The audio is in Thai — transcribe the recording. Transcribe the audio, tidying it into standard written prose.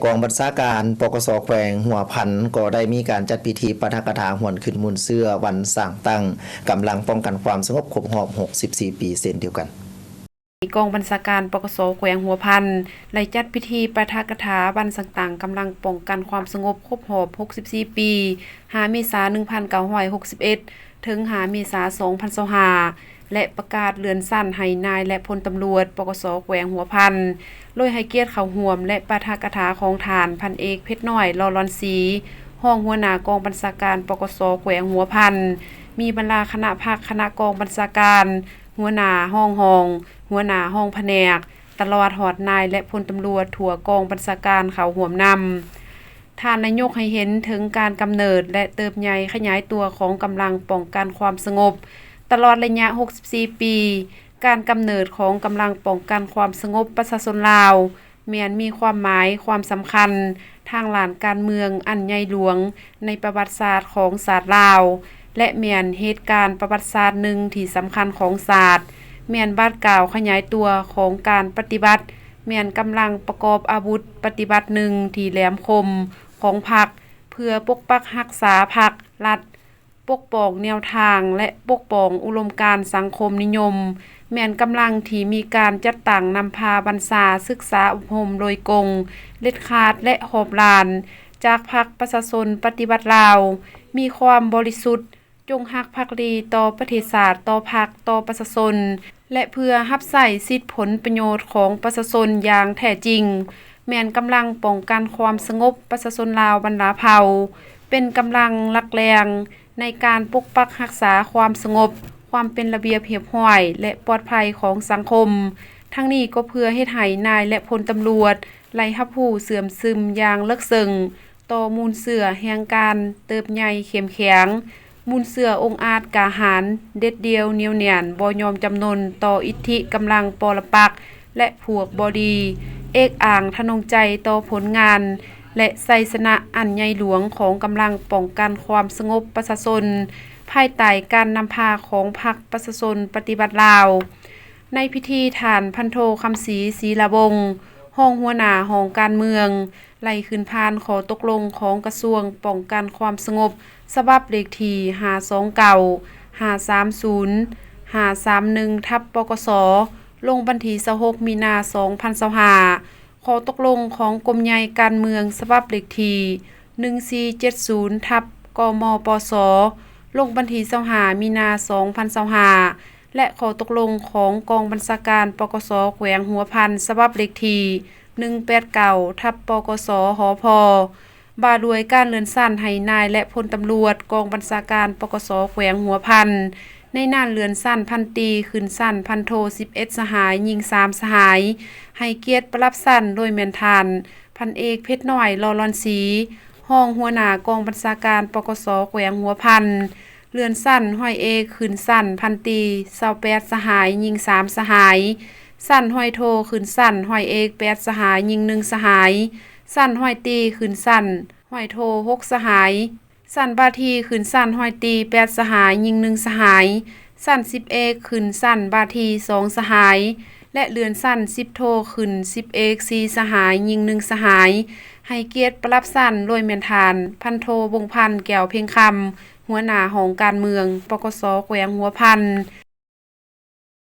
กองบัญชาการปกสแขวงหัวพันก็ได้มีการจัดพิธีปาฐกถาหวนขึ้นมูลเสื้อวันสร้างตั้งกำลังป้องกันความสงบครบรอบ64 ปีเช่นเดียวกันกองบัญชาการปกสแขวงหัวพันได้จัดพิธีปาฐกถาวันต่างๆกำลังป้องกันความสงบครบรอบ64 ปี5เมษายน1961ถึง5เมษายน2025และประกาศเลื่อนสั้นให้นายและพลตำรวจปกสแขวงหัวพันโดยให้เกียรติเข้าร่วมและปาฐกถาของฐานพันเอกเพชรน้อยลอรอนศรีห้องหัวหน้ากองบัญชาการปกสแขวงหัวพันมีบรรดาคณะภาคคณะกองบัญชาการหัวหน้าห้องหัวหน้าห้องแผนกตลอดหอดนายและพลตำรวจทั่วกองบัญชาการเขาห่วมนำท่านนายกให้เห็นถึงการกำเนิดและเติบใหญ่ขยายตัวของกำลังป้องกันความสงบตลอดระยะ64 ปีการกำเนิดของกำลังป้องกันความสงบประชาชนลาวแม้นมีความหมายความสำคัญทางหลานการเมืองอันใหญ่หลวงในประวัติศาสตร์ของศาสตร์ลาวและแม้นเหตุการณ์ประวัติศาสตร์หนึ่งที่สำคัญของศาสตร์แม่นบาดกล่าวขยายตัวของการปฏิบัติแม่นกำลังประกอบอาวุธปฏิบัติหนึ่งที่แหลมคมของพรรคเพื่อปกปักรักษาพรรครัฐปกป้องแนวทางและปกป้องอุดมการณ์สังคมนิยมแม่นกำลังที่มีการจัดตั้งนำพาบรรษาศึกษาอบรมโดยกงเด็ดขาดและหอบหลานจากพรรคประชาชนปฏิบัติลาวมีความบริสุทธิ์จงรักภักดีต่อประเทศชาติต่อพรรคต่อประชาชนและเพื่อรับใช้สิทธิผลประโยชน์ของประชาชนอย่างแท้จริงแม่นกำลังป้องกันความสงบประชาชนลาวบรรดาเผ่าเป็นกำลังหลักแรงในการปกปักรักษาความสงบความเป็นระเบียบเรียบร้อยและปลอดภัยของสังคมทั้งนี้ก็เพื่อเฮ็ดให้นายและพลตำรวจไล่รับผู้เสื่อมซึมอย่างเลิกซึ้งต่อมูลเสือแห่งการเติบใหญ่เข้มแข็งมูลเสือองค์อาจกาหารเด็ดเดียวเหนียวแน่นบ่ยอมจำนนต่ออิทธิกำลังปรปักษ์และพวกบอดีเอกอ่างทะนงใจต่อผลงานและไสชนะอันใหญ่หลวงของกำลังป้องกันความสงบประชาชนภายใต้การนำพาของพรรคประชาชนปฏิบัติลาวในพิธีฐานพันโทคำศรีศรีละวงศ์ห้องหัวหน้าห้องการเมืองไล่ขึ้นพานขอตกลงของกระทรวงป้องกันความสงบฉบับเลขที่529 530 531ปกสลงบันที26 มีนาคม 2025ขอตกลงของกรมใหญ่การเมืองฉบับเลขที่1470กมปสลงบันที25 มีนาคม 2025และขอตกลงของกองบัญชาการปกสแขวงหัวพันฉบับเลขที่189ปกสหพบ่าด้วยการเลื่อนสั้นให้นายและพลตำรวจกองบัญชาการปกสแขวงหัวพันในน่านเลื่อนสั้นพันตีขึ้นสั้นพันโท11 สหายยิง3 สหายให้เกียรติประรับสั้นโดยแม่นทานพันเอกเพชรน้อยลอรอนศรีห้องหัวหน้ากองบัญชาการปกสแขวงหัวพันเลื่อนสั้นห้อยเอกขึ้นสั้นพันตี28 สหายยิง3 สหายสั้นห้อยโทขึ้นสั้นห้อยเอก8 สหายยิง1 สหายสั้นห้อยตีขึ้นสั้นห้อยโท6 สหายสั้นบาทีขึ้นสั้นห้อยตี8 สหายยิง1 สหายสั้น10 เอกขึ้นสั้นบาที2 สหายและเลื่อนสั้น10 โทขึ้น10 เอก4 สหายยิง1 สหายให้เกียรติประรับสั้นโดยแม่นทานพันโทวงพันธ์แก้วเพียงคำหัวหน้าห้องการเมืองปกสแขวงหัวพัน